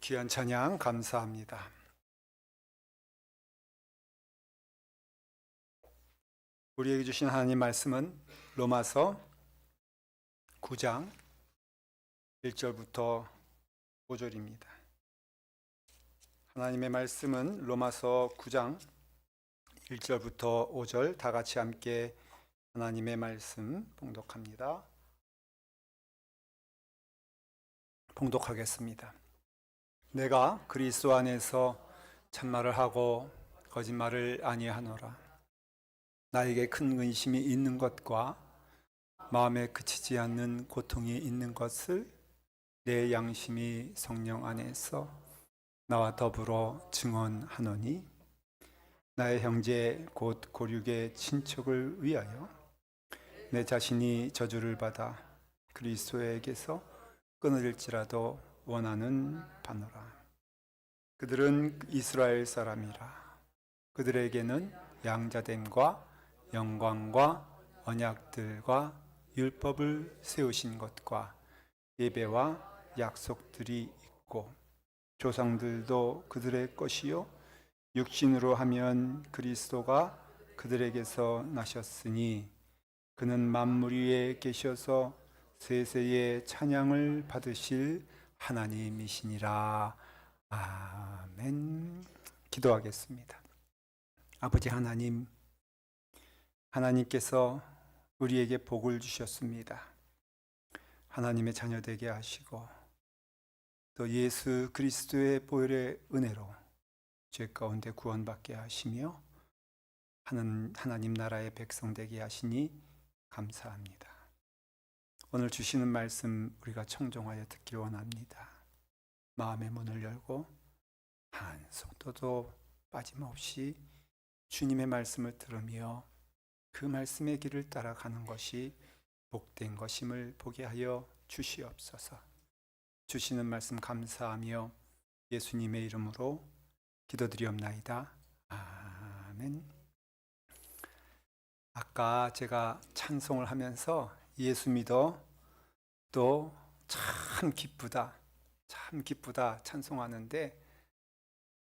귀한 찬양 감사합니다. 우리에게 주신 하나님 말씀은 로마서 9장 1절부터 5절입니다. 하나님의 말씀은 로마서 9장 1절부터 5절 다 같이 함께 하나님의 말씀 봉독하겠습니다. 내가 그리스도 안에서 참말을 하고 거짓말을 아니하노라. 나에게 큰 근심이 있는 것과 마음에 그치지 않는 고통이 있는 것을 내 양심이 성령 안에서 나와 더불어 증언하노니, 나의 형제 곧 고륙의 친척을 위하여 내 자신이 저주를 받아 그리스도에게서 끊어질지라도 원하는 바노라. 그들은 이스라엘 사람이라. 그들에게는 양자됨과 영광과 언약들과 율법을 세우신 것과 예배와 약속들이 있고, 조상들도 그들의 것이요 육신으로 하면 그리스도가 그들에게서 나셨으니 그는 만물 위에 계셔서 세세의 찬양을 받으실 하나님이시니라. 아멘. 기도하겠습니다. 아버지 하나님, 하나님께서 우리에게 복을 주셨습니다. 하나님의 자녀 되게 하시고 또 예수 그리스도의 보혈의 은혜로 죄 가운데 구원받게 하시며 하나님 나라의 백성 되게 하시니 감사합니다. 오늘 주시는 말씀 우리가 청종하여 듣길 원합니다. 마음의 문을 열고 한 속도도 빠짐없이 주님의 말씀을 들으며 그 말씀의 길을 따라가는 것이 복된 것임을 보게 하여 주시옵소서. 주시는 말씀 감사하며 예수님의 이름으로 기도드리옵나이다. 아멘. 아까 제가 찬송을 하면서 예수 믿어 또 참 기쁘다, 참 기쁘다 찬송하는데,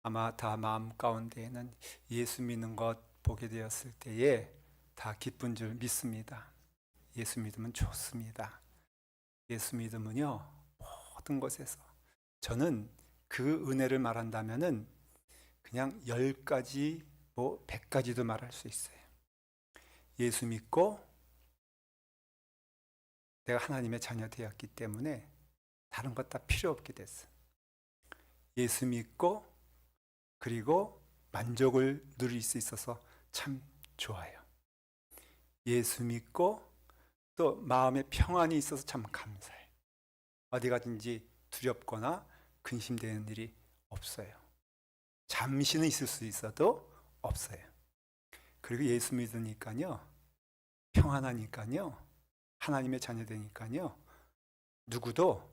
아마 다 마음 가운데에는 예수 믿는 것 보게 되었을 때에 다 기쁜 줄 믿습니다. 예수 믿으면 좋습니다. 예수 믿으면요 모든 것에서, 저는 그 은혜를 말한다면은 그냥 10가지 100가지도 말할 수 있어요. 예수 믿고 내가 하나님의 자녀 되었기 때문에 다른 것 다 필요 없게 됐어. 예수 믿고 그리고 만족을 누릴 수 있어서 참 좋아요. 예수 믿고 또 마음에 평안이 있어서 참 감사해요. 어디 가든지 두렵거나 근심되는 일이 없어요. 잠시는 있을 수 있어도 없어요. 그리고 예수 믿으니까요 평안하니까요, 하나님의 자녀 되니까요, 누구도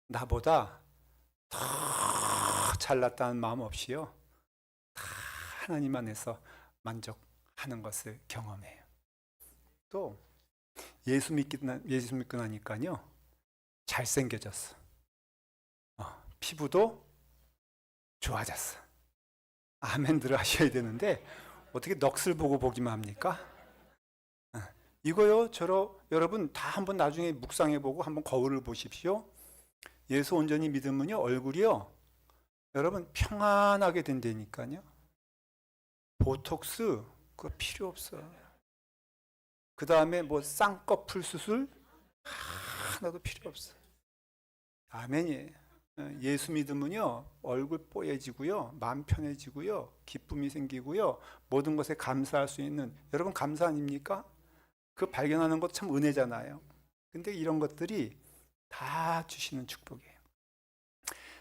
나보다 더 잘났다는 마음 없이요, 다 하나님 안에서 만족하는 것을 경험해요. 또 예수 믿고 나니까요 잘생겨졌어. 피부도 좋아졌어. 아멘들 하셔야 되는데 어떻게 넋을 보고 보기만 합니까? 이거요, 여러분 다 한번 나중에 묵상해보고 한번 거울을 보십시오. 예수 온전히 믿으면요 얼굴이요 여러분 평안하게 된다니까요. 보톡스 그거 필요 없어요. 그 다음에 쌍꺼풀 수술 하나도 필요 없어요. 아멘이에요. 예수 믿으면요 얼굴 뽀얘지고요, 마음 편해지고요, 기쁨이 생기고요, 모든 것에 감사할 수 있는, 여러분 감사 아닙니까? 그 발견하는 것도 참 은혜잖아요. 근데 이런 것들이 다 주시는 축복이에요.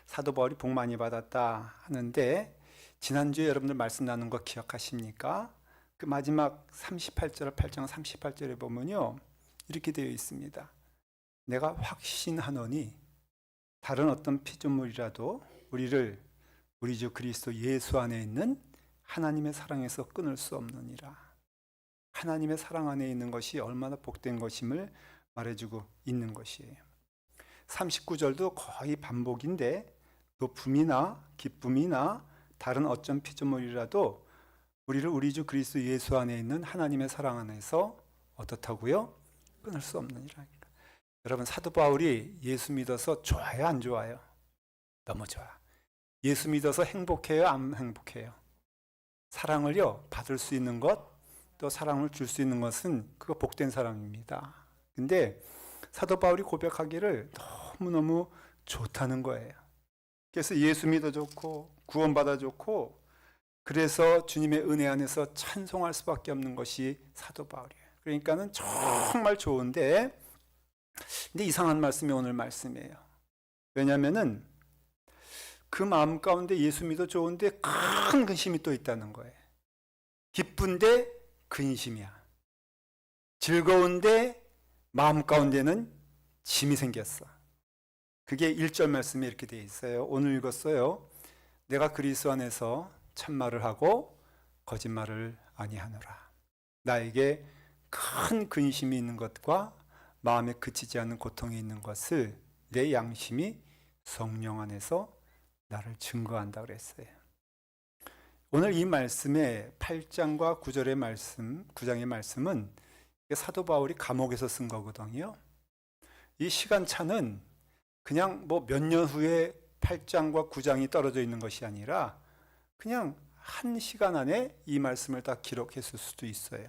사도 바울이 복 많이 받았다 하는데, 지난주에 여러분들 말씀 나눈 거 기억하십니까? 그 마지막 38절, 8장 38절에 보면요 이렇게 되어 있습니다. 내가 확신하노니 다른 어떤 피조물이라도 우리 주 그리스도 예수 안에 있는 하나님의 사랑에서 끊을 수 없느니라. 하나님의 사랑 안에 있는 것이 얼마나 복된 것임을 말해주고 있는 것이에요. 39절도 거의 반복인데 높음이나 기쁨이나 다른 어떤 피조물이라도 우리를 우리 주 그리스도 예수 안에 있는 하나님의 사랑 안에서 어떻다고요? 끊을 수 없느니라. 여러분, 사도 바울이 예수 믿어서 좋아요, 안 좋아요? 너무 좋아. 예수 믿어서 행복해요, 안 행복해요? 사랑을요, 받을 수 있는 것, 또 사랑을 줄 수 있는 것은 그거 복된 사람입니다. 근데 사도 바울이 고백하기를 너무너무 좋다는 거예요. 그래서 예수 믿어 좋고 구원받아 좋고 그래서 주님의 은혜 안에서 찬송할 수밖에 없는 것이 사도 바울이에요. 그러니까는 정말 좋은데, 근데 이상한 말씀이 오늘 말씀이에요. 왜냐하면은 그 마음 가운데 예수 믿어 좋은데 큰 근심이 또 있다는 거예요. 기쁜데 근심이야. 즐거운데 마음 가운데는 짐이 생겼어. 그게 1절 말씀에 이렇게 되어 있어요. 오늘 읽었어요. 내가 그리스도 안에서 참말을 하고 거짓말을 아니하노라. 나에게 큰 근심이 있는 것과 마음에 그치지 않는 고통이 있는 것을 내 양심이 성령 안에서 나를 증거한다 그랬어요. 오늘 이 말씀의 8장과 9절의 말씀, 9장의 말씀은 사도 바울이 감옥에서 쓴 거거든요. 이 시간차는 그냥 뭐 몇 년 후에 8장과 9장이 떨어져 있는 것이 아니라 그냥 한 시간 안에 이 말씀을 다 기록했을 수도 있어요.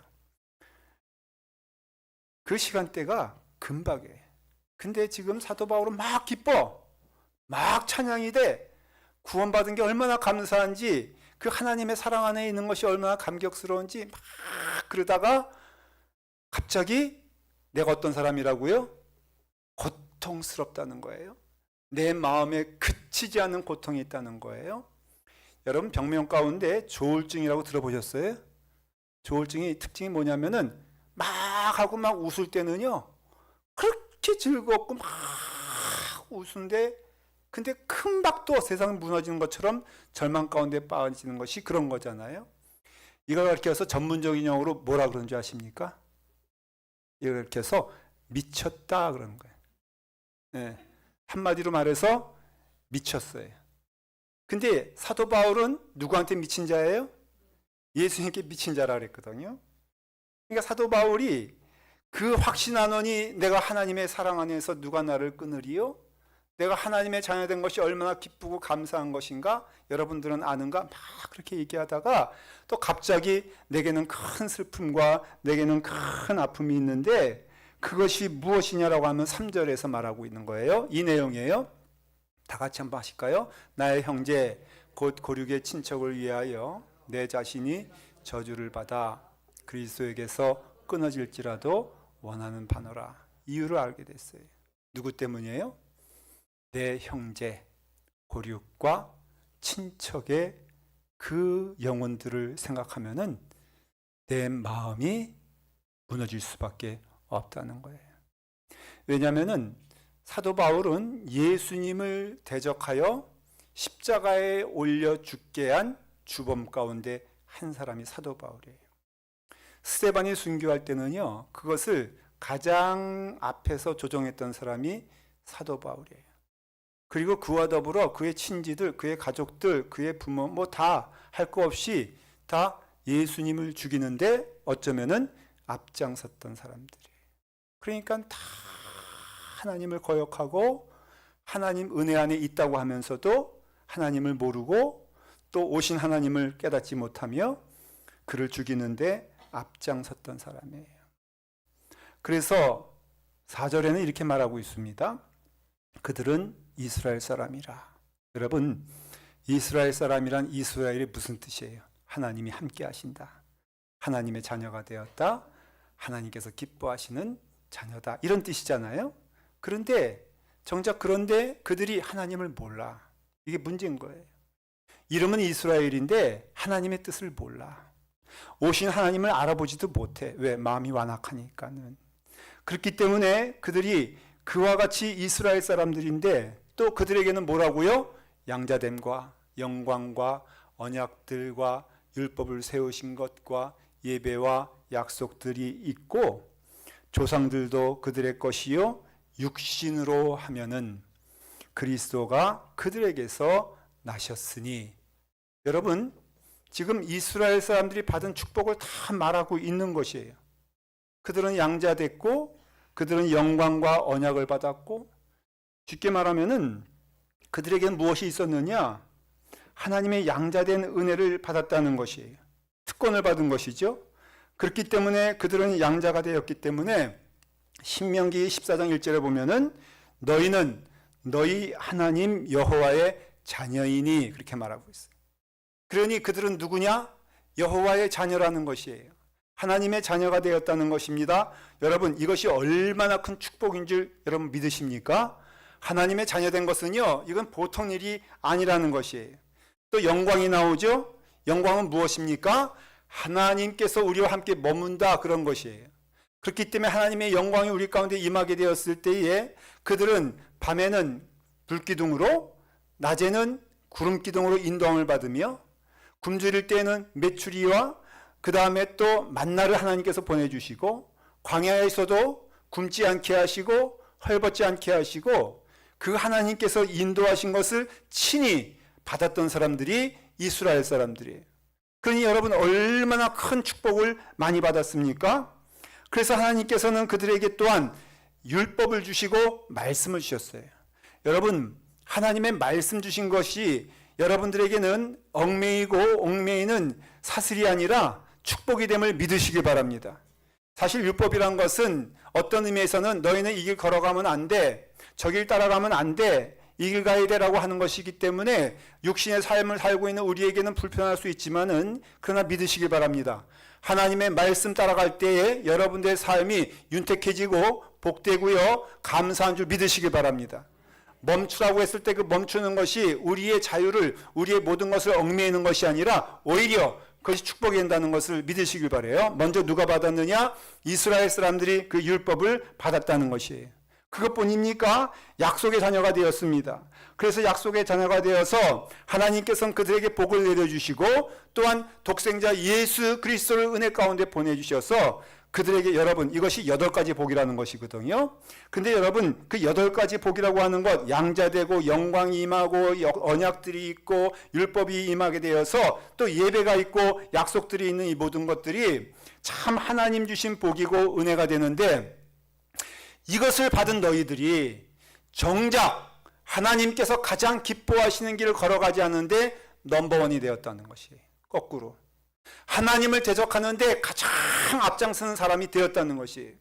그 시간대가 금방이에요. 근데 지금 사도 바울은 막 기뻐, 막 찬양이 돼. 구원받은 게 얼마나 감사한지, 그 하나님의 사랑 안에 있는 것이 얼마나 감격스러운지 막 그러다가 갑자기 내가 어떤 사람이라고요? 고통스럽다는 거예요. 내 마음에 그치지 않는 고통이 있다는 거예요. 여러분, 병명 가운데 조울증이라고 들어보셨어요? 조울증이 특징이 뭐냐면은 막 하고 막 웃을 때는요 그렇게 즐겁고 막 웃는데, 근데 금방 또 세상이 무너지는 것처럼 절망 가운데 빠지는 것이 그런 거잖아요. 이걸 가르쳐서 전문적인 용어로 뭐라 그러는 줄 아십니까? 이걸 가르쳐서 미쳤다 그러는 거예요. 네. 한마디로 말해서 미쳤어요. 근데 사도 바울은 누구한테 미친 자예요? 예수님께 미친 자라 그랬거든요. 그러니까 사도 바울이 그 확신하노니 내가 하나님의 사랑 안에서 누가 나를 끊으리요? 내가 하나님의 자녀된 것이 얼마나 기쁘고 감사한 것인가? 여러분들은 아는가? 막 그렇게 얘기하다가 또 갑자기 내게는 큰 슬픔과 내게는 큰 아픔이 있는데 그것이 무엇이냐라고 하면 3절에서 말하고 있는 거예요. 이 내용이에요. 다 같이 한번 하실까요? 나의 형제 곧 고륙의 친척을 위하여 내 자신이 저주를 받아 그리스도에게서 끊어질지라도 원하는 바노라. 이유를 알게 됐어요. 누구 때문이에요? 내 형제 고륙과 친척의 그 영혼들을 생각하면은 내 마음이 무너질 수밖에 없다는 거예요. 왜냐하면은 사도 바울은 예수님을 대적하여 십자가에 올려 죽게 한 주범 가운데 한 사람이 사도 바울이에요. 스데반이 순교할 때는요 그것을 가장 앞에서 조정했던 사람이 사도 바울이에요. 그리고 그와 더불어 그의 친지들, 그의 가족들, 그의 부모 뭐 다 할 거 없이 다 예수님을 죽이는데 어쩌면은 앞장섰던 사람들이에요. 그러니까 다 하나님을 거역하고 하나님 은혜 안에 있다고 하면서도 하나님을 모르고 또 오신 하나님을 깨닫지 못하며 그를 죽이는데 앞장섰던 사람이에요. 그래서 4절에는 이렇게 말하고 있습니다. 그들은 이스라엘 사람이라. 여러분, 이스라엘 사람이란 이스라엘이 무슨 뜻이에요? 하나님이 함께 하신다. 하나님의 자녀가 되었다. 하나님께서 기뻐하시는 자녀다. 이런 뜻이잖아요. 그런데 정작 그런데 그들이 하나님을 몰라. 이게 문제인 거예요. 이름은 이스라엘인데 하나님의 뜻을 몰라. 오신 하나님을 알아보지도 못해. 왜? 마음이 완악하니까는. 그렇기 때문에 그들이 그와 같이 이스라엘 사람들인데 또 그들에게는 뭐라고요? 양자됨과 영광과 언약들과 율법을 세우신 것과 예배와 약속들이 있고 조상들도 그들의 것이요 육신으로 하면은 그리스도가 그들에게서 나셨으니. 여러분, 지금 이스라엘 사람들이 받은 축복을 다 말하고 있는 것이에요. 그들은 양자됐고 그들은 영광과 언약을 받았고, 쉽게 말하면은 그들에게는 무엇이 있었느냐? 하나님의 양자된 은혜를 받았다는 것이에요. 특권을 받은 것이죠. 그렇기 때문에 그들은 양자가 되었기 때문에 신명기 14장 1절에 보면은 너희는 너희 하나님 여호와의 자녀이니, 그렇게 말하고 있어요. 그러니 그들은 누구냐? 여호와의 자녀라는 것이에요. 하나님의 자녀가 되었다는 것입니다. 여러분, 이것이 얼마나 큰 축복인 줄 여러분 믿으십니까? 하나님의 자녀된 것은요, 이건 보통 일이 아니라는 것이에요. 또 영광이 나오죠? 영광은 무엇입니까? 하나님께서 우리와 함께 머문다, 그런 것이에요. 그렇기 때문에 하나님의 영광이 우리 가운데 임하게 되었을 때에 그들은 밤에는 불기둥으로, 낮에는 구름기둥으로 인도함을 받으며, 굶주릴 때에는 메추리와 그 다음에 또 만나를 하나님께서 보내주시고, 광야에서도 굶지 않게 하시고 헐벗지 않게 하시고, 그 하나님께서 인도하신 것을 친히 받았던 사람들이 이스라엘 사람들이에요. 그러니 여러분, 얼마나 큰 축복을 많이 받았습니까? 그래서 하나님께서는 그들에게 또한 율법을 주시고 말씀을 주셨어요. 여러분, 하나님의 말씀 주신 것이 여러분들에게는 얽매이고 얽매이는 사슬이 아니라 축복이 됨을 믿으시기 바랍니다. 사실 율법이란 것은 어떤 의미에서는 너희는 이 길 걸어가면 안 돼, 저 길 따라가면 안 돼, 이 길 가야 되라고 하는 것이기 때문에 육신의 삶을 살고 있는 우리에게는 불편할 수 있지만은, 그러나 믿으시기 바랍니다. 하나님의 말씀 따라갈 때에 여러분들의 삶이 윤택해지고 복되고요, 감사한 줄 믿으시기 바랍니다. 멈추라고 했을 때 그 멈추는 것이 우리의 자유를, 우리의 모든 것을 얽매이는 것이 아니라 오히려 그것이 축복이 된다는 것을 믿으시길 바라요. 먼저 누가 받았느냐? 이스라엘 사람들이 그 율법을 받았다는 것이에요. 그것뿐입니까? 약속의 자녀가 되었습니다. 그래서 약속의 자녀가 되어서 하나님께서는 그들에게 복을 내려주시고, 또한 독생자 예수 그리스도를 은혜 가운데 보내주셔서 그들에게, 여러분, 이것이 8가지 복이라는 것이거든요. 근데 여러분, 그 8가지 복이라고 하는 것, 양자되고 영광이 임하고 언약들이 있고 율법이 임하게 되어서 또 예배가 있고 약속들이 있는 이 모든 것들이 참 하나님 주신 복이고 은혜가 되는데, 이것을 받은 너희들이 정작 하나님께서 가장 기뻐하시는 길을 걸어가지 않는데 넘버원이 되었다는 것이에요. 거꾸로 하나님을 대적하는데 가장 앞장서는 사람이 되었다는 것이에요.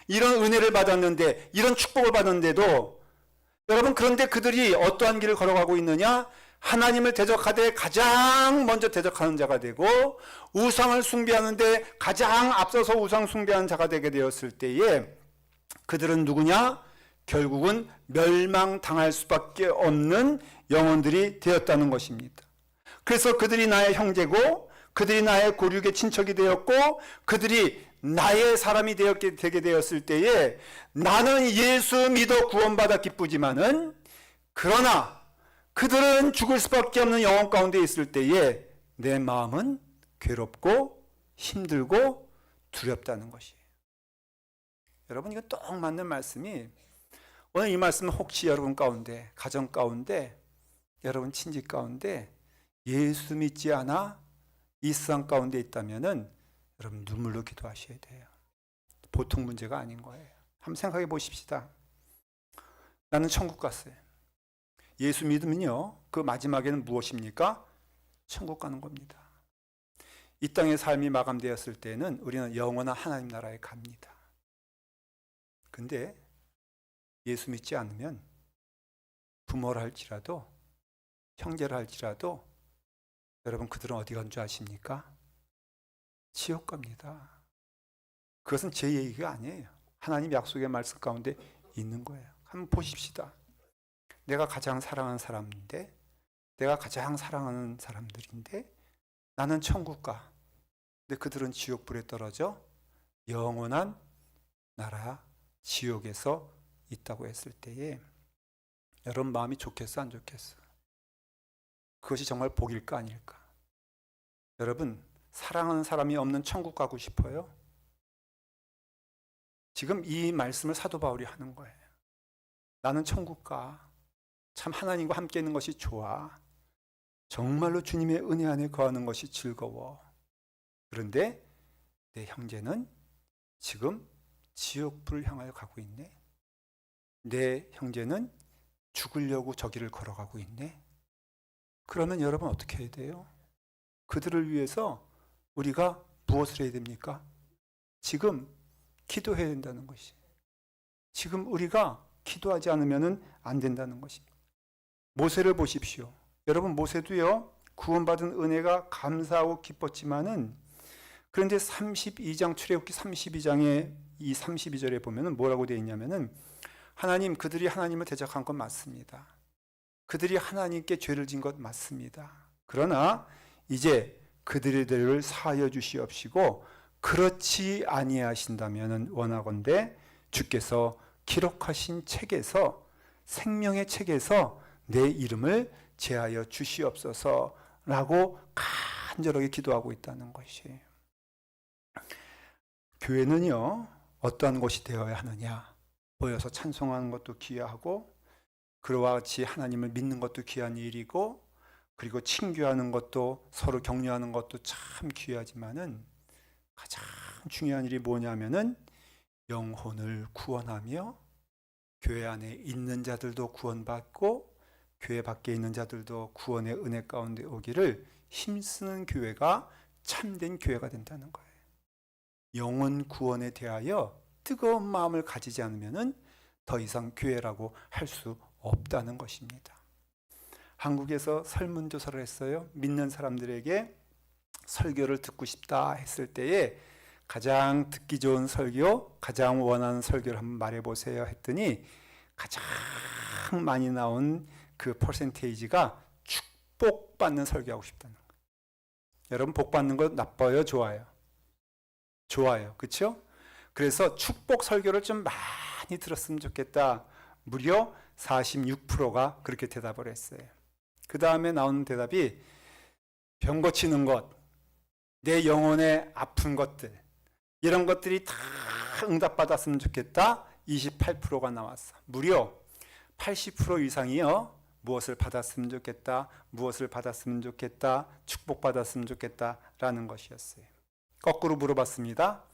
이런 은혜를 받았는데, 이런 축복을 받았는데도 여러분, 그런데 그들이 어떠한 길을 걸어가고 있느냐? 하나님을 대적하되 가장 먼저 대적하는 자가 되고, 우상을 숭배하는데 가장 앞서서 우상 숭배하는 자가 되게 되었을 때에 그들은 누구냐? 결국은 멸망당할 수밖에 없는 영혼들이 되었다는 것입니다. 그래서 그들이 나의 형제고, 그들이 나의 고륙의 친척이 되었고, 그들이 나의 사람이 되게 되었을 때에 나는 예수 믿어 구원받아 기쁘지만은, 그러나 그들은 죽을 수밖에 없는 영혼 가운데 있을 때에 내 마음은 괴롭고 힘들고 두렵다는 것이에요. 여러분, 이거 딱 맞는 말씀이, 오늘 이 말씀은 혹시 여러분 가운데, 가정 가운데, 여러분 친지 가운데 예수 믿지 않아 이 세상 가운데 있다면은 여러분 눈물로 기도하셔야 돼요. 보통 문제가 아닌 거예요. 한번 생각해 보십시다. 나는 천국 갔어요. 예수 믿으면요, 그 마지막에는 무엇입니까? 천국 가는 겁니다. 이 땅의 삶이 마감되었을 때는 우리는 영원한 하나님 나라에 갑니다. 근데 예수 믿지 않으면 부모라 할지라도, 형제라 할지라도, 여러분 그들은 어디 간 줄 아십니까? 지옥 갑니다. 그것은 제 얘기가 아니에요. 하나님 약속의 말씀 가운데 있는 거예요. 한번 보십시다. 내가 가장 사랑하는 사람인데, 내가 가장 사랑하는 사람들인데 나는 천국 가. 근데 그들은 지옥불에 떨어져 영원한 나라 지옥에서 있다고 했을 때에 여러분 마음이 좋겠어, 안 좋겠어? 그것이 정말 복일까 아닐까? 여러분, 사랑하는 사람이 없는 천국 가고 싶어요? 지금 이 말씀을 사도 바울이 하는 거예요. 나는 천국 가. 참 하나님과 함께 있는 것이 좋아. 정말로 주님의 은혜 안에 거하는 것이 즐거워. 그런데 내 형제는 지금 지옥불을 향하여 가고 있네. 내 형제는 죽으려고 저 길을 걸어가고 있네. 그러면 여러분 어떻게 해야 돼요? 그들을 위해서 우리가 무엇을 해야 됩니까? 지금 기도해야 된다는 것이. 지금 우리가 기도하지 않으면 안 된다는 것입니다. 모세를 보십시오. 여러분 모세도요, 구원받은 은혜가 감사하고 기뻤지만은, 그런데 32장 출애굽기 32장에 이 32절에 보면은 뭐라고 되어 있냐면은, 하나님, 그들이 하나님을 대적한 건 맞습니다. 그들이 하나님께 죄를 진 것 맞습니다. 그러나 이제 그들의 죄를 사하여 주시옵시고, 그렇지 아니하신다면은 원하건대 주께서 기록하신 책에서, 생명의 책에서 내 이름을 제하여 주시옵소서라고 간절하게 기도하고 있다는 것이에요. 교회는요, 어떠한 곳이 되어야 하느냐? 모여서 찬송하는 것도 귀하고, 그와 같이 하나님을 믿는 것도 귀한 일이고, 그리고 친교하는 것도, 서로 격려하는 것도 참 귀하지만은, 가장 중요한 일이 뭐냐면은 영혼을 구원하며 교회 안에 있는 자들도 구원받고 교회 밖에 있는 자들도 구원의 은혜 가운데 오기를 힘쓰는 교회가 참된 교회가 된다는 거예요. 영혼 구원에 대하여 뜨거운 마음을 가지지 않으면 더 이상 교회라고 할 수 없다는 것입니다. 한국에서 설문조사를 했어요. 믿는 사람들에게 설교를 듣고 싶다 했을 때에 가장 듣기 좋은 설교, 가장 원하는 설교를 한번 말해보세요 했더니 가장 많이 나온 그 퍼센테이지가 축복받는 설교하고 싶다는 거예요. 여러분, 복받는 거 나빠요? 좋아요? 좋아요. 그렇죠? 그래서 축복 설교를 좀 많이 들었으면 좋겠다. 무려 46%가 그렇게 대답을 했어요. 그 다음에 나오는 대답이 병 고치는 것, 내 영혼의 아픈 것들, 이런 것들이 다 응답받았으면 좋겠다. 28%가 나왔어. 무려 80% 이상이요, 무엇을 받았으면 좋겠다, 무엇을 받았으면 좋겠다, 축복받았으면 좋겠다라는 것이었어요. 거꾸로 물어봤습니다.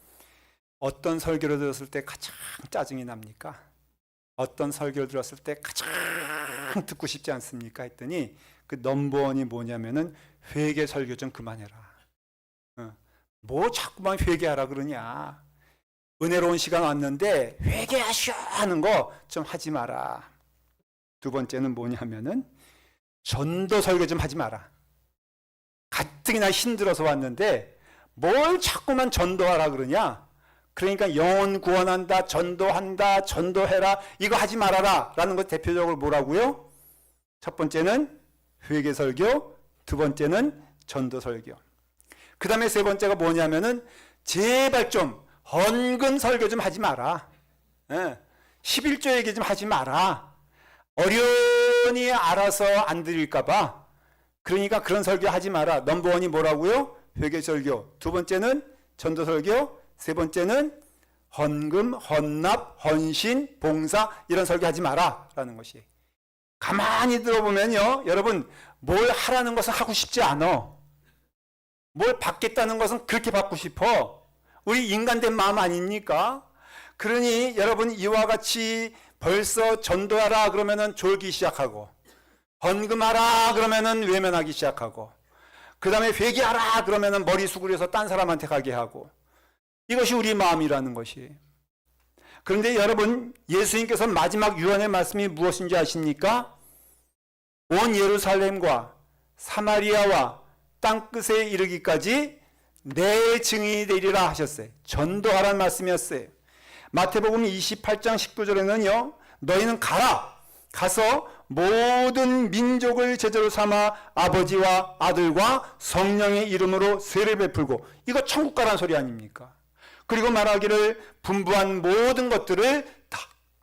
어떤 설교를 들었을 때 가장 짜증이 납니까? 어떤 설교를 들었을 때 가장 듣고 싶지 않습니까? 했더니 그 넘버원이 뭐냐면은 회개 설교 좀 그만해라. 뭐 자꾸만 회개하라 그러냐. 은혜로운 시간 왔는데 회개하셔 하는 거 좀 하지 마라. 두 번째는 뭐냐면은 전도 설교 좀 하지 마라. 가뜩이나 힘들어서 왔는데 뭘 자꾸만 전도하라 그러냐. 그러니까 영혼 구원한다, 전도한다, 전도해라, 이거 하지 말아라 라는 것 대표적으로 뭐라고요? 첫 번째는 회개 설교, 두 번째는 전도 설교. 그 다음에 세 번째가 뭐냐면은 제발 좀 헌금 설교 좀 하지 마라. 11조 얘기 좀 하지 마라. 어련히 알아서 안 드릴까봐. 그러니까 그런 설교 하지 마라. 넘버원이 뭐라고요? 회개 설교. 두 번째는 전도 설교. 세 번째는 헌금, 헌납, 헌신, 봉사, 이런 설교 하지 마라 라는 것이. 가만히 들어보면요, 여러분, 뭘 하라는 것은 하고 싶지 않아. 뭘 받겠다는 것은 그렇게 받고 싶어. 우리 인간된 마음 아닙니까? 그러니 여러분, 이와 같이 벌써 전도하라 그러면은 졸기 시작하고, 헌금하라 그러면은 외면하기 시작하고, 그 다음에 회개하라 그러면은 머리 수그려서 딴 사람한테 가게 하고, 이것이 우리 마음이라는 것이. 그런데 여러분, 예수님께서 마지막 유언의 말씀이 무엇인지 아십니까? 온 예루살렘과 사마리아와 땅끝에 이르기까지 내 증인이 되리라 하셨어요. 전도하라는 말씀이었어요. 마태복음 28장 19절에는요, 너희는 가서 모든 민족을 제자로 삼아 아버지와 아들과 성령의 이름으로 세례 베풀고, 이거 천국 가라는 소리 아닙니까? 그리고 말하기를 분부한 모든 것들을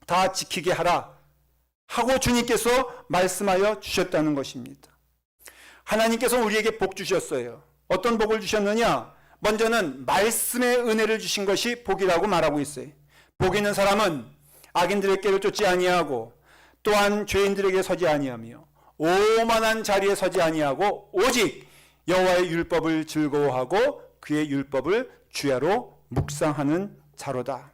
다 지키게 하라 하고 주님께서 말씀하여 주셨다는 것입니다. 하나님께서 우리에게 복 주셨어요. 어떤 복을 주셨느냐? 먼저는 말씀의 은혜를 주신 것이 복이라고 말하고 있어요. 복 있는 사람은 악인들의 길을 쫓지 아니하고 또한 죄인들에게 서지 아니하며 오만한 자리에 서지 아니하고 오직 여호와의 율법을 즐거워하고 그의 율법을 주야로 묵상하는 자로다.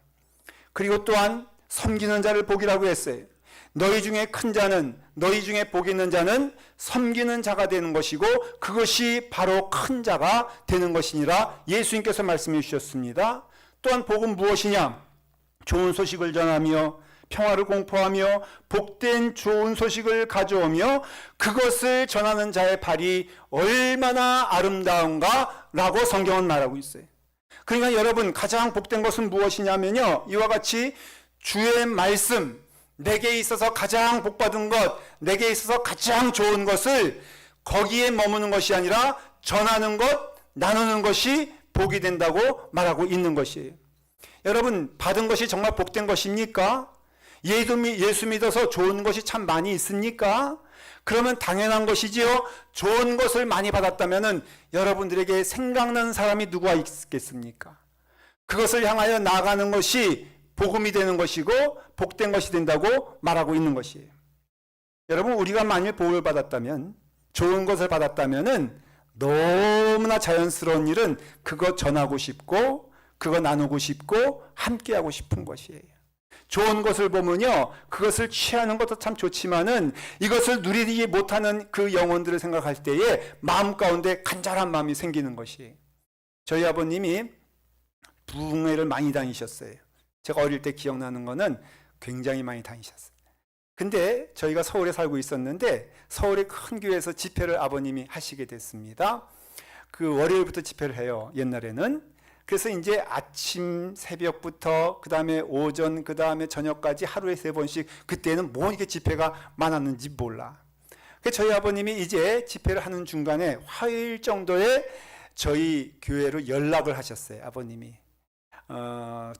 그리고 또한 섬기는 자를 복이라고 했어요. 너희 중에 큰 자는, 너희 중에 복 있는 자는 섬기는 자가 되는 것이고 그것이 바로 큰 자가 되는 것이니라 예수님께서 말씀해 주셨습니다. 또한 복은 무엇이냐? 좋은 소식을 전하며 평화를 공포하며 복된 좋은 소식을 가져오며 그것을 전하는 자의 발이 얼마나 아름다운가 라고 성경은 말하고 있어요. 그러니까 여러분, 가장 복된 것은 무엇이냐면요, 이와 같이 주의 말씀, 내게 있어서 가장 복받은 것, 내게 있어서 가장 좋은 것을 거기에 머무는 것이 아니라 전하는 것, 나누는 것이 복이 된다고 말하고 있는 것이에요. 여러분, 받은 것이 정말 복된 것입니까? 예수 믿어서 좋은 것이 참 많이 있습니까? 그러면 당연한 것이지요. 좋은 것을 많이 받았다면 여러분들에게 생각나는 사람이 누가 있겠습니까? 그것을 향하여 나아가는 것이 복음이 되는 것이고 복된 것이 된다고 말하고 있는 것이에요. 여러분, 우리가 만일 복을 받았다면, 좋은 것을 받았다면 너무나 자연스러운 일은 그거 전하고 싶고 그거 나누고 싶고 함께하고 싶은 것이에요. 좋은 것을 보면요, 그것을 취하는 것도 참 좋지만은 이것을 누리지 못하는 그 영혼들을 생각할 때에 마음 가운데 간절한 마음이 생기는 것이에요. 저희 아버님이 부흥회를 많이 다니셨어요. 제가 어릴 때 기억나는 거는 굉장히 많이 다니셨어요. 근데 저희가 서울에 살고 있었는데 서울의 큰 교회에서 집회를 아버님이 하시게 됐습니다. 그 월요일부터 집회를 해요, 옛날에는. 그래서 이제 아침 새벽부터 그 다음에 오전 그 다음에 저녁까지 하루에 3번씩, 그때는 뭐 이렇게 집회가 많았는지 몰라. 그래서 저희 아버님이 이제 집회를 하는 중간에 화요일 정도에 저희 교회로 연락을 하셨어요. 아버님이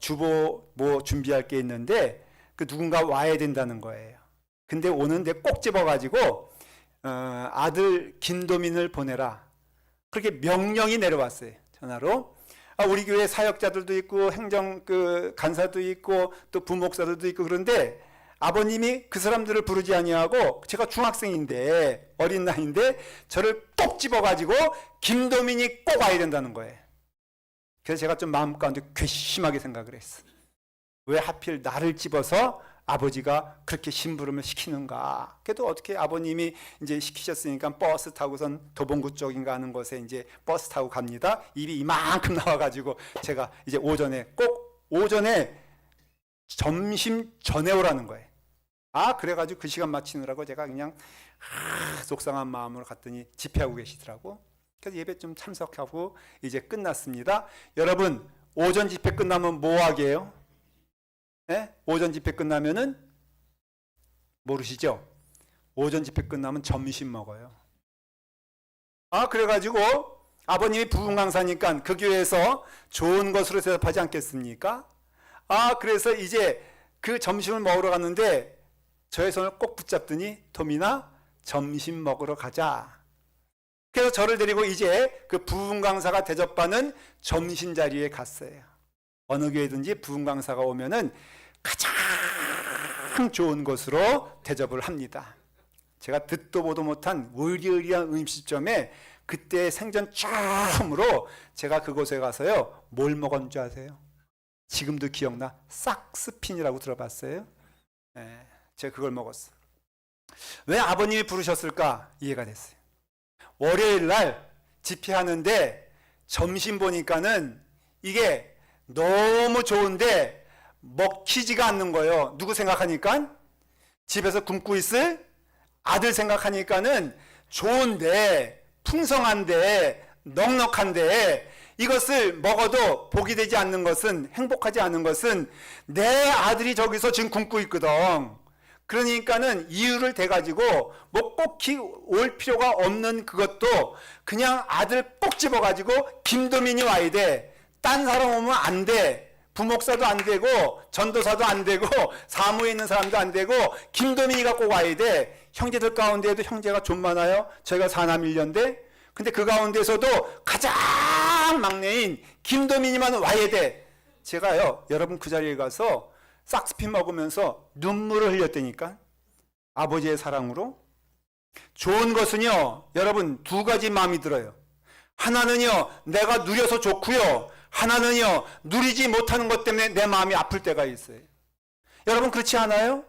주보 뭐 준비할 게 있는데 그 누군가 와야 된다는 거예요. 근데 오는데 꼭 집어가지고 아들 김도민을 보내라, 그렇게 명령이 내려왔어요, 전화로. 우리 교회 사역자들도 있고 행정 간사도 있고 또 부목사들도 있고, 그런데 아버님이 그 사람들을 부르지 아니하고 제가 중학생인데 어린 나이인데 저를 꼭 집어가지고 김도민이 꼭 와야 된다는 거예요. 그래서 제가 좀 마음 가운데 괘씸하게 생각을 했어. 왜 하필 나를 집어서 아버지가 그렇게 심부름을 시키는가. 그래도 어떻게 아버님이 이제 시키셨으니까 버스 타고선 도봉구 쪽인가 하는 곳에 이제 버스 타고 갑니다. 입이 이만큼 나와가지고 제가 이제 꼭 오전에 점심 전에 오라는 거예요. 그래가지고 그 시간 맞추느라고 제가 그냥 속상한 마음으로 갔더니 집회하고 계시더라고. 그래서 예배 좀 참석하고 이제 끝났습니다. 여러분, 오전 집회 끝나면 뭐 하게 해요? 네? 오전 집회 끝나면은 모르시죠? 오전 집회 끝나면 점심 먹어요. 그래가지고 아버님이 부흥 강사니까 그 교회에서 좋은 것으로 대접하지 않겠습니까? 그래서 이제 그 점심을 먹으러 갔는데 저의 손을 꼭 붙잡더니 도민아, 점심 먹으러 가자. 그래서 저를 데리고 이제 그 부흥 강사가 대접받는 점심 자리에 갔어요. 어느 교회든지 부흥 강사가 오면은 가장 좋은 것으로 대접을 합니다. 제가 듣도 보도 못한 의리의리한 음식점에 그때 생전 처음으로 제가 그곳에 가서요, 뭘 먹었는 줄 아세요? 지금도 기억나. 싹스핀이라고 들어봤어요? 네, 제가 그걸 먹었어요. 왜 아버님이 부르셨을까? 이해가 됐어요. 월요일 날 집회하는데 점심 보니까는 이게 너무 좋은데 먹히지가 않는 거예요. 누구 생각하니까? 집에서 굶고 있을 아들 생각하니까는 좋은데, 풍성한데, 넉넉한데 이것을 먹어도 복이 되지 않는 것은, 행복하지 않은 것은 내 아들이 저기서 지금 굶고 있거든. 그러니까는 이유를 대가지고 뭐 꼭 올 필요가 없는 그것도 그냥 아들 꼭 집어가지고 김도민이 와야 돼. 딴 사람 오면 안 돼. 부목사도 안 되고 전도사도 안 되고 사무에 있는 사람도 안 되고 김도민이가 꼭 와야 돼. 형제들 가운데에도 형제가 좀 많아요. 저희가 사남일녀인데, 근데 그 가운데서도 가장 막내인 김도민이만 와야 돼. 제가요, 여러분 그 자리에 가서 싹스핀 먹으면서 눈물을 흘렸다니까. 아버지의 사랑으로. 좋은 것은요, 여러분 두 가지 마음이 들어요. 하나는요, 내가 누려서 좋고요, 하나는요, 누리지 못하는 것 때문에 내 마음이 아플 때가 있어요. 여러분 그렇지 않아요?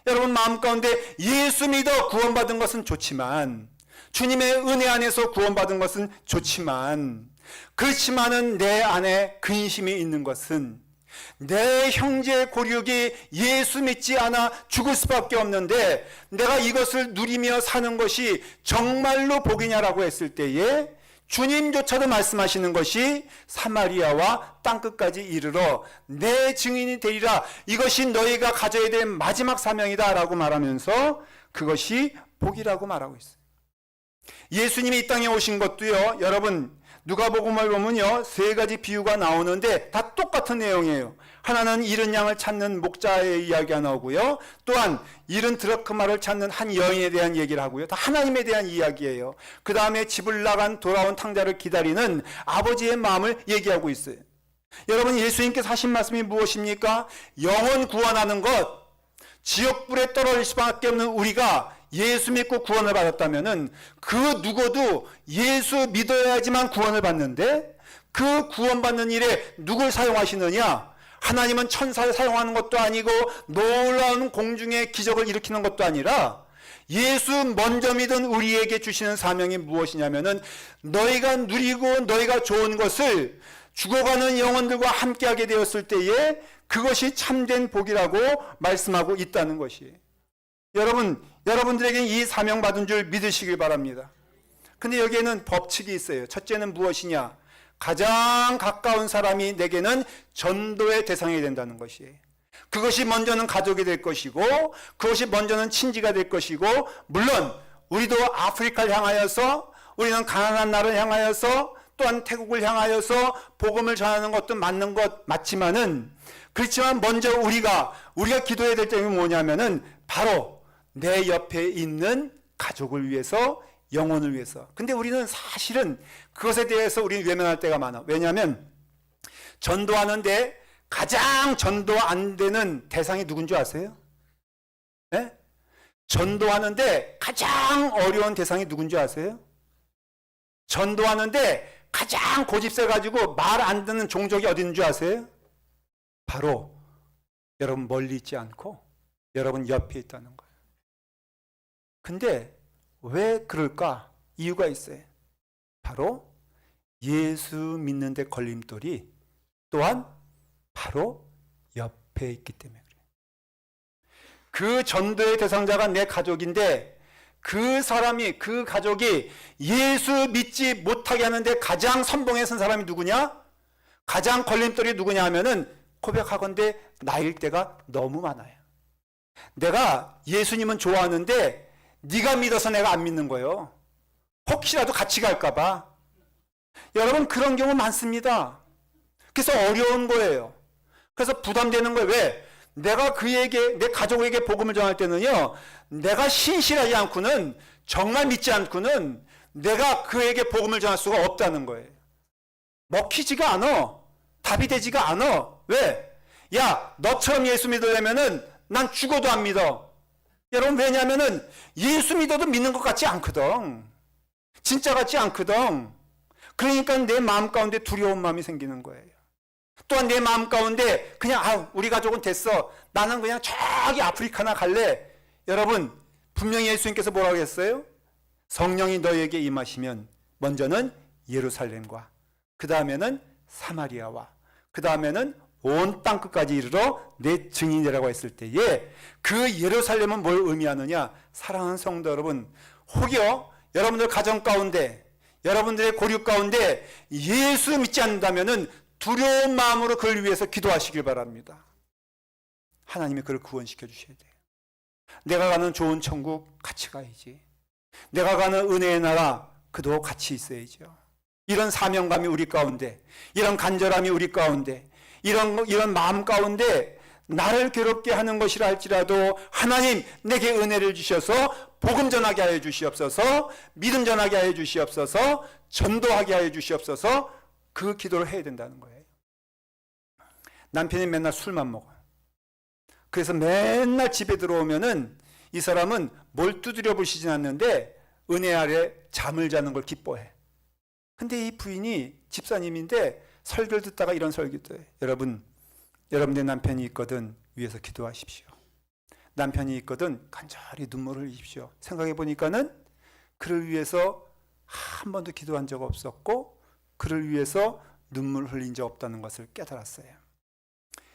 여러분 마음 가운데 예수 믿어 구원받은 것은 좋지만, 주님의 은혜 안에서 구원받은 것은 좋지만, 그렇지만은 내 안에 근심이 있는 것은 내 형제 고륙이 예수 믿지 않아 죽을 수밖에 없는데 내가 이것을 누리며 사는 것이 정말로 복이냐라고 했을 때에 주님조차도 말씀하시는 것이 사마리아와 땅끝까지 이르러 내 증인이 되리라, 이것이 너희가 가져야 될 마지막 사명이다 라고 말하면서 그것이 복이라고 말하고 있어요. 예수님이 이 땅에 오신 것도요, 여러분 누가복음을 보면요, 세 가지 비유가 나오는데 다 똑같은 내용이에요. 하나는 잃은 양을 찾는 목자의 이야기가 나오고요, 또한 잃은 드라크마를 찾는 한 여인에 대한 얘기를 하고요, 다 하나님에 대한 이야기예요. 그 다음에 집을 나간 돌아온 탕자를 기다리는 아버지의 마음을 얘기하고 있어요. 여러분 예수님께서 하신 말씀이 무엇입니까? 영혼 구원하는 것, 지옥불에 떨어질 수밖에 없는 우리가 예수 믿고 구원을 받았다면은 그 누구도 예수 믿어야지만 구원을 받는데, 그 구원받는 일에 누굴 사용하시느냐? 하나님은 천사를 사용하는 것도 아니고 놀라운 공중의 기적을 일으키는 것도 아니라 예수 먼저 믿은 우리에게 주시는 사명이 무엇이냐면은 너희가 누리고 너희가 좋은 것을 죽어가는 영혼들과 함께하게 되었을 때에 그것이 참된 복이라고 말씀하고 있다는 것이에요. 여러분들에게 이 사명 받은 줄 믿으시길 바랍니다. 근데 여기에는 법칙이 있어요. 첫째는 무엇이냐? 가장 가까운 사람이 내게는 전도의 대상이 된다는 것이에요. 그것이 먼저는 가족이 될 것이고, 그것이 먼저는 친지가 될 것이고, 물론 우리도 아프리카를 향하여서, 우리는 가난한 나라를 향하여서, 또한 태국을 향하여서 복음을 전하는 것도 맞는 것 맞지만은, 그렇지만 먼저 우리가 기도해야 될 점이 뭐냐면은 바로 내 옆에 있는 가족을 위해서, 영혼을 위해서. 근데 우리는 사실은 그것에 대해서 우리는 외면할 때가 많아. 왜냐하면 전도하는데 가장 전도 안 되는 대상이 누군지 아세요? 네? 전도하는데 가장 어려운 대상이 누군지 아세요? 전도하는데 가장 고집세 가지고 말 안 듣는 종족이 어디 있는 줄 아세요? 바로 여러분 멀리 있지 않고 여러분 옆에 있다는 거예요. 근데 왜 그럴까? 이유가 있어요. 바로 예수 믿는 데 걸림돌이 또한 바로 옆에 있기 때문에 그래요. 그 전도의 대상자가 내 가족인데 그 사람이, 그 가족이 예수 믿지 못하게 하는데 가장 선봉에 선 사람이 누구냐? 가장 걸림돌이 누구냐 하면은 고백하건대 나일 때가 너무 많아요. 내가 예수님은 좋아하는데 네가 믿어서 내가 안 믿는 거예요. 혹시라도 같이 갈까 봐. 여러분 그런 경우 많습니다. 그래서 어려운 거예요. 그래서 부담되는 거예요. 왜? 내가 그에게, 내 가족에게 복음을 전할 때는요, 내가 신실하지 않고는, 정말 믿지 않고는 내가 그에게 복음을 전할 수가 없다는 거예요. 먹히지가 않아. 답이 되지가 않아. 왜? 야, 너처럼 예수 믿으려면은 난 죽어도 안 믿어. 여러분 왜냐면은 예수 믿어도 믿는 것 같지 않거든. 진짜 같지 않거든. 그러니까 내 마음 가운데 두려운 마음이 생기는 거예요. 또한 내 마음 가운데 그냥 우리 가족은 됐어. 나는 그냥 저기 아프리카나 갈래. 여러분 분명히 예수님께서 뭐라고 했어요? 성령이 너희에게 임하시면 먼저는 예루살렘과 그 다음에는 사마리아와 그 다음에는 온 땅끝까지 이르러 내 증인이라고 했을 때에 그 예루살렘은 뭘 의미하느냐? 사랑하는 성도 여러분, 혹여 여러분들 가정 가운데, 여러분들의 고륙 가운데 예수 믿지 않는다면은 두려운 마음으로 그를 위해서 기도하시길 바랍니다. 하나님이 그를 구원시켜 주셔야 돼요. 내가 가는 좋은 천국 같이 가야지. 내가 가는 은혜의 나라 그도 같이 있어야죠. 이런 사명감이 우리 가운데, 이런 간절함이 우리 가운데, 이런 마음 가운데 나를 괴롭게 하는 것이라 할지라도 하나님 내게 은혜를 주셔서 복음 전하게 하여 주시옵소서, 믿음 전하게 하여 주시옵소서, 전도하게 하여 주시옵소서, 그 기도를 해야 된다는 거예요. 남편이 맨날 술만 먹어요. 그래서 맨날 집에 들어오면은 이 사람은 뭘 두드려 보시진 않는데 은혜 아래 잠을 자는 걸 기뻐해. 근데 이 부인이 집사님인데 설교를 듣다가 이런 설교도 해. 여러분의 남편이 있거든 위에서 기도하십시오. 남편이 있거든 간절히 눈물을 흘리십시오. 생각해 보니까는 그를 위해서 한 번도 기도한 적 없었고 그를 위해서 눈물 흘린 적 없다는 것을 깨달았어요.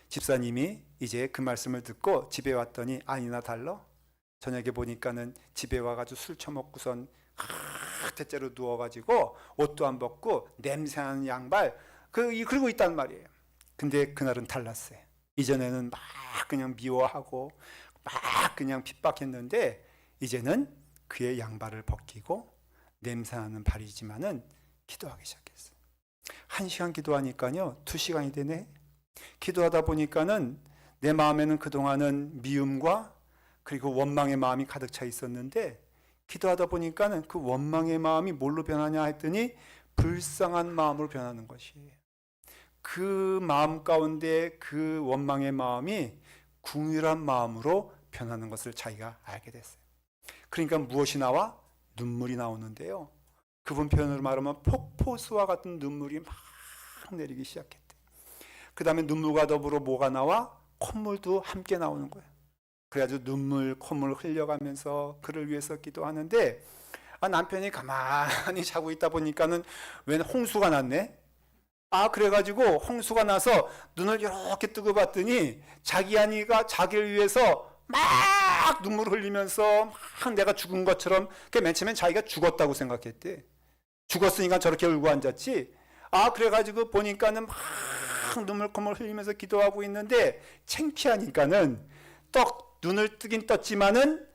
집사님이 이제 그 말씀을 듣고 집에 왔더니 아니나 달러 저녁에 보니까는 집에 와가지고 술 처먹고선 대째로 누워가지고 옷도 안 벗고 냄새나는 양발 그러고 있단 말이에요. 근데 그날은 달랐어요. 이전에는 막 그냥 미워하고 막 그냥 핍박했는데 이제는 그의 양발을 벗기고 냄새나는 발이지만은 기도하기 시작했어요. 1시간 기도하니까요 2시간이 되네. 기도하다 보니까는 내 마음에는 그동안은 미움과 그리고 원망의 마음이 가득 차 있었는데 기도하다 보니까는 그 원망의 마음이 뭘로 변하냐 했더니 불쌍한 마음으로 변하는 것이에요. 그 마음 가운데 그 원망의 마음이 궁휼한 마음으로 변하는 것을 자기가 알게 됐어요. 그러니까 무엇이 나와? 눈물이 나오는데요. 그분 표현으로 말하면 폭포수와 같은 눈물이 막 내리기 시작했대. 그 다음에 눈물과 더불어 뭐가 나와? 콧물도 함께 나오는 거예요. 그래가지고 눈물, 콧물 흘려가면서 그를 위해서 기도하는데 남편이 가만히 자고 있다 보니까는 웬 홍수가 났네? 그래가지고 홍수가 나서 눈을 이렇게 뜨고 봤더니 자기 아니가 자기를 위해서 막 눈물을 흘리면서 막 내가 죽은 것처럼 맨 처음엔 자기가 죽었다고 생각했대. 죽었으니까 저렇게 울고 앉았지. 그래가지고 보니까는 막 눈물 콧물 흘리면서 기도하고 있는데 창피하니까는 눈을 뜨긴 떴지만은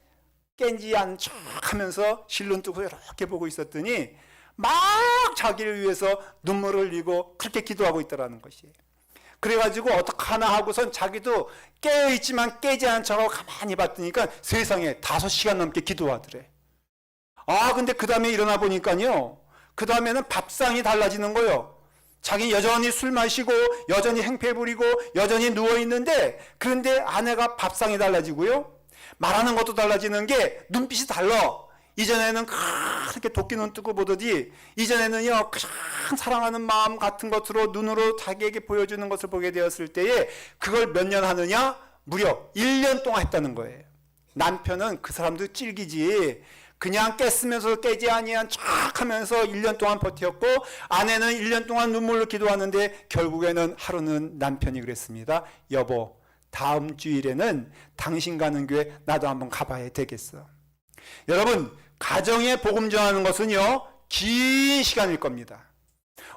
깬지 않은 척 하면서 실눈 뜨고 이렇게 보고 있었더니 막 자기를 위해서 눈물을 흘리고 그렇게 기도하고 있더라는 것이에요. 그래가지고 어떡하나 하고선 자기도 깨어있지만 깨지 않은 척하고 가만히 봤더니까 세상에 5시간 넘게 기도하더래. 근데 그 다음에 일어나 보니까요 그 다음에는 밥상이 달라지는 거예요. 자기 여전히 술 마시고 여전히 행패 부리고 여전히 누워있는데 그런데 아내가 밥상이 달라지고요 말하는 것도 달라지는 게 눈빛이 달라. 이전에는 그렇게 도끼 눈 뜨고 보더니 이전에는요 가장 사랑하는 마음 같은 것으로 눈으로 자기에게 보여주는 것을 보게 되었을 때에 그걸 몇 년 하느냐? 무려 1년 동안 했다는 거예요. 남편은 그 사람도 찔기지 그냥 깼으면서 깨지 아니한 척 하면서 1년 동안 버텼고 아내는 1년 동안 눈물로 기도하는데 결국에는 하루는 남편이 그랬습니다. 여보 다음 주일에는 당신 가는 교회 나도 한번 가봐야 되겠어. 여러분 가정에 복음 전하는 것은요 긴 시간일 겁니다.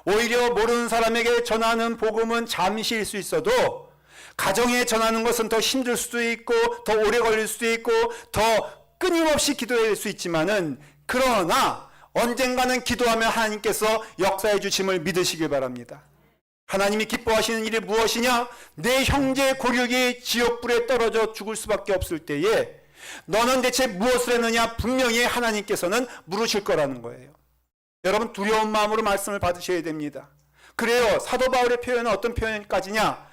오히려 모르는 사람에게 전하는 복음은 잠시일 수 있어도 가정에 전하는 것은 더 힘들 수도 있고 더 오래 걸릴 수도 있고 더 끊임없이 기도할 수 있지만은 그러나 언젠가는 기도하면 하나님께서 역사해 주심을 믿으시길 바랍니다. 하나님이 기뻐하시는 일이 무엇이냐? 내 형제 고륙이 지옥불에 떨어져 죽을 수밖에 없을 때에 너는 대체 무엇을 했느냐? 분명히 하나님께서는 물으실 거라는 거예요. 여러분 두려운 마음으로 말씀을 받으셔야 됩니다. 그래요. 사도 바울의 표현은 어떤 표현까지냐?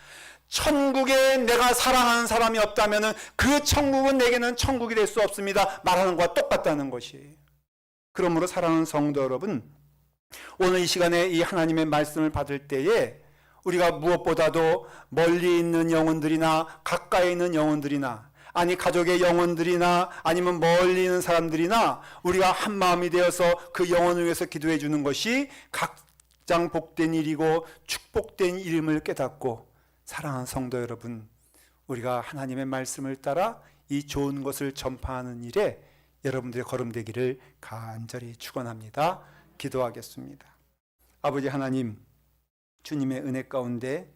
천국에 내가 사랑하는 사람이 없다면 그 천국은 내게는 천국이 될 수 없습니다. 말하는 것과 똑같다는 것이에요. 그러므로 사랑하는 성도 여러분, 오늘 이 시간에 이 하나님의 말씀을 받을 때에 우리가 무엇보다도 멀리 있는 영혼들이나 가까이 있는 영혼들이나 아니 가족의 영혼들이나 아니면 멀리 있는 사람들이나 우리가 한 마음이 되어서 그 영혼을 위해서 기도해 주는 것이 가장 복된 일이고 축복된 일임을 깨닫고 사랑하는 성도 여러분, 우리가 하나님의 말씀을 따라 이 좋은 것을 전파하는 일에 여러분들의 걸음되기를 간절히 축원합니다. 기도하겠습니다. 아버지 하나님, 주님의 은혜 가운데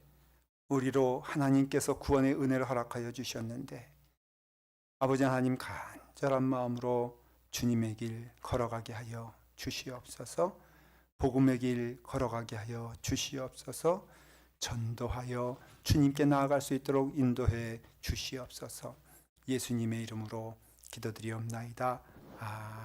우리로 하나님께서 구원의 은혜를 허락하여 주셨는데 아버지 하나님 간절한 마음으로 주님의 길 걸어가게 하여 주시옵소서. 복음의 길 걸어가게 하여 주시옵소서. 전도하여 주님께 나아갈 수 있도록 인도해 주시옵소서. 예수님의 이름으로 기도드리옵나이다. 아멘.